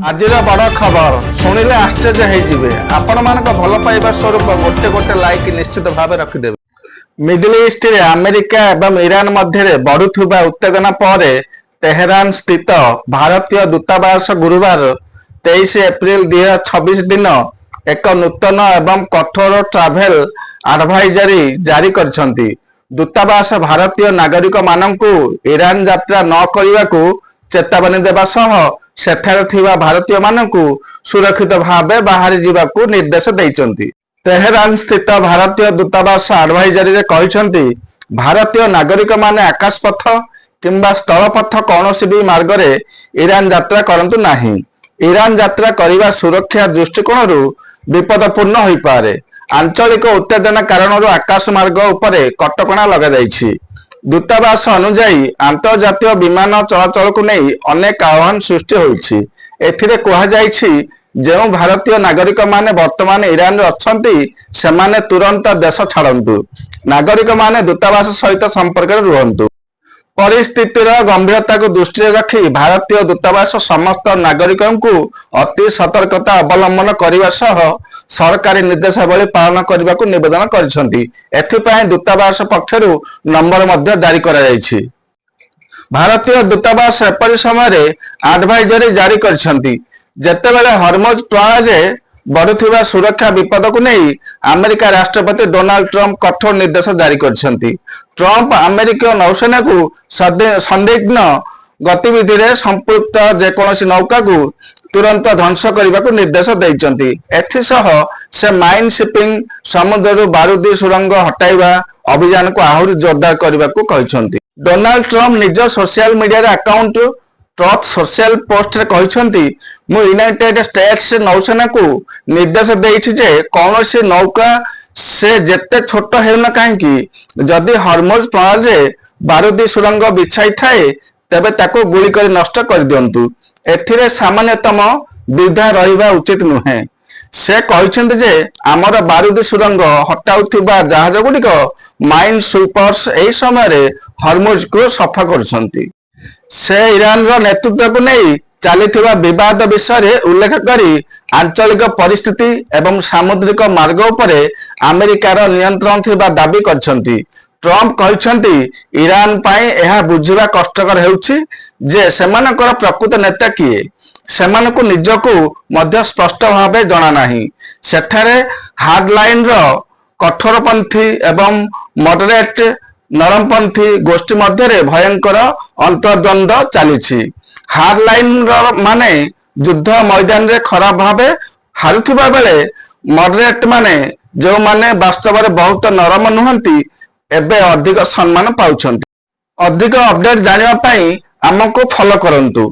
ଆଜିର ବଡ଼ ଖବର ଶୁଣିଲେ ଆଶ୍ଚର୍ଯ୍ୟ ହେଇଯିବେ। ଆପଣମାନଙ୍କ ଭଲ ପାଇବା ସ୍ୱରୂପ ଗୋଟେ ଗୋଟେ ଲାଇକ୍ ନିଶ୍ଚିତ ଭାବେ ରଖିଦେବେ। ମିଡିଲ ଇଷ୍ଟରେ ଆମେରିକା ଏବଂ ଇରାନ ମଧ୍ୟରେ ବଢୁଥିବା ଉତ୍ତେଜନା ପରେ ତେହେରାନ ସ୍ଥିତ ଭାରତୀୟ ଦୂତାବାସ ଗୁରୁବାର 23 ଏପ୍ରିଲ 2026 ଦିନ ଏକ ନୂତନ ଏବଂ କଠୋର ଟ୍ରାଭେଲ ଆଡଭାଇଜରି ଜାରି କରିଛନ୍ତି। ଦୂତାବାସ ଭାରତୀୟ ନାଗରିକମାନଙ୍କୁ ଇରାନ ଯାତ୍ରା ନ କରିବାକୁ ଚେତାବନୀ ଦେବା ସହ ସେଠାରେ ଥିବା ଭାରତୀୟମାନଙ୍କୁ ସୁରକ୍ଷିତ ଭାବେ ବାହାରି ଯିବାକୁ ନିର୍ଦ୍ଦେଶ ଦେଇଛନ୍ତି। ତେହେରାନ ସ୍ଥିତ ଭାରତୀୟ ଦୂତାବାସ ଆଡଭାଇଜରିରେ କହିଛନ୍ତି, ଭାରତୀୟ ନାଗରିକମାନେ ଆକାଶପଥ କିମ୍ବା ସ୍ଥଳପଥ କୌଣସି ବି ମାର୍ଗରେ ଇରାନ ଯାତ୍ରା କରନ୍ତୁ ନାହିଁ। ଇରାନ ଯାତ୍ରା କରିବା ସୁରକ୍ଷା ଦୃଷ୍ଟିକୋଣରୁ ବିପଦପୂର୍ଣ୍ଣ ହୋଇପାରେ। ଆଞ୍ଚଳିକ ଉତ୍ତେଜନା କାରଣରୁ ଆକାଶ ମାର୍ଗ ଉପରେ କଟକଣା ଲଗାଯାଇଛି। ଦୂତାବାସ ଅନୁଯାୟୀ ଆନ୍ତର୍ଜାତୀୟ ବିମାନ ଚଳାଚଳକୁ ନେଇ ଅନେକ ଆହ୍ୱାନ ସୃଷ୍ଟି ହୋଇଛି। ଏଥିରେ କୁହାଯାଇଛି, ଯେଉଁ ଭାରତୀୟ ନାଗରିକମାନେ ବର୍ତ୍ତମାନ ଇରାନରେ ଅଛନ୍ତି ସେମାନେ ତୁରନ୍ତ ଦେଶ ଛାଡ଼ନ୍ତୁ। ନାଗରିକମାନେ ଦୂତାବାସ ସହିତ ସମ୍ପର୍କରେ ରୁହନ୍ତୁ। ପରିସ୍ଥିତିର ଗମ୍ଭୀରତାକୁ ଦୃଷ୍ଟିରେ ରଖି ଭାରତୀୟ ଦୂତାବାସ ସମସ୍ତ ନାଗରିକଙ୍କୁ ଅତି ସତର୍କତା ଅବଲମ୍ବନ କରିବା ସହ ସରକାରୀ ନିର୍ଦ୍ଦେଶାବଳୀ ପାଳନ କରିବାକୁ ନିବେଦନ କରିଛନ୍ତି। ଏଥିପାଇଁ ଦୂତାବାସ ପକ୍ଷରୁ ନମ୍ବର ମଧ୍ୟ ଜାରି କରାଯାଇଛି। ଭାରତୀୟ ଦୂତାବାସ ଏପରି ସମୟରେ ଆଡଭାଇଜରି ଜାରି କରିଛନ୍ତି, ଯେତେବେଳେ ହରମୁଜ ପ୍ରଣାଳୀରେ ବଢୁଥିବା ସୁରକ୍ଷା ବିପଦକୁ ନେଇ ଆମେରିକା ରାଷ୍ଟ୍ରପତି ଡୋନାଲ୍ଡ ଟ୍ରମ୍ପ କଠୋର ନିର୍ଦ୍ଦେଶ ଜାରି କରିଛନ୍ତି। ଟ୍ରମ୍ପ ଆମେରିକୀୟ ନୌସେନାକୁ ସନ୍ଦିଗ୍ଧ ଗତିବିଧିରେ ସମ୍ପୃକ୍ତ ଯେକୌଣସି ନୌକାକୁ ତୁରନ୍ତ ଧ୍ୱଂସ କରିବାକୁ ନିର୍ଦ୍ଦେଶ ଦେଇଛନ୍ତି। ଏଥିସହ ସେ ମାଇନ ସିପିଂ, ସମୁଦ୍ରରୁ ବାରୁଦି ସୁଡ଼ଙ୍ଗ ହଟାଇବା ଅଭିଯାନକୁ ଆହୁରି ଜୋରଦାର କରିବାକୁ କହିଛନ୍ତି। ଡୋନାଲ୍ଡ ଟ୍ରମ୍ପ ନିଜ social media account truth social ପୋଷ୍ଟରେ କହିଛନ୍ତି, ମୁଁ ୟୁନାଇଟେଡ ଷ୍ଟେଟ୍ସ ନୌସେନାକୁ ନିର୍ଦ୍ଦେଶ ଦେଇଛି ଯେ କୌଣସି ନୌକା ସେ ଯେତେ ଛୋଟ ହେଉନା କାହିଁକି ଯଦି ହରମୁଜ ପ୍ରଣାଳୀରେ ବାରୁଦି ସୁଡ଼ଙ୍ଗ ବିଛାଇଥାଏ ତେବେ ତାକୁ ଗୁଳି କରି ନଷ୍ଟ କରିଦିଅନ୍ତୁ। ଏଥିରେ ସାମାନ୍ୟତମ ଦ୍ୱିଧା ରହିବା ଉଚିତ ନୁହେଁ। ସେ କହିଛନ୍ତି ଯେ ଆମର ବାରୁଦି ସୁଡ଼ଙ୍ଗ ହଟାଉଥିବା ଜାହାଜ ଗୁଡ଼ିକ ମାଇନ ସୁଇପର୍ସ ଏହି ସମୟରେ ହରମୁଜକୁ ସଫା କରୁଛନ୍ତି। ସେ ଇରାନର ନେତୃତ୍ୱକୁ ନେଇ ଚାଲିଥିବା ବିବାଦ ବିଷୟରେ ଉଲ୍ଲେଖ କରି ଆଞ୍ଚଳିକ ପରିସ୍ଥିତି ଏବଂ ସାମୁଦ୍ରିକ ମାର୍ଗ ଉପରେ ଆମେରିକାର ନିୟନ୍ତ୍ରଣ ଥିବା ଦାବି କରିଛନ୍ତି। ଟ୍ରମ୍ପ କହିଛନ୍ତି, ଇରାନ ପାଇଁ ଏହା ବୁଝିବା କଷ୍ଟକର ହେଉଛି ଯେ ସେମାନଙ୍କର ପ୍ରକୃତ ନେତା କିଏ। ସେମାନଙ୍କୁ ନିଜକୁ ମଧ୍ୟ ସ୍ପଷ୍ଟ ଭାବେ ଜଣାନାହିଁ। ସେଠାରେ ହାର୍ଡଲାଇନର କଠୋରପନ୍ଥୀ ଏବଂ ମଡରେଟ ନରମପନ୍ଥୀ ଗୋଷ୍ଠୀ ମଧ୍ୟରେ ଭୟଙ୍କର ଅନ୍ତର୍ଦ୍ୱନ୍ଦ୍ୱ ଚାଲିଛି। ହାର୍ଡଲାଇନର ମାନେ ଯୁଦ୍ଧ ମଇଦାନରେ ଖରାପ ଭାବେ ହାରୁଥିବା ବେଳେ ମଡରେଟ ମାନେ, ଯେଉଁମାନେ ବାସ୍ତବରେ ବହୁତ ନରମ ନୁହନ୍ତି, ଏବେ ଅଧିକ ସମ୍ମାନ ପାଉଛନ୍ତି। ଅଧିକ ଅପଡେଟ ଜାଣିବା ପାଇଁ ଆମକୁ ଫଲୋ କରନ୍ତୁ।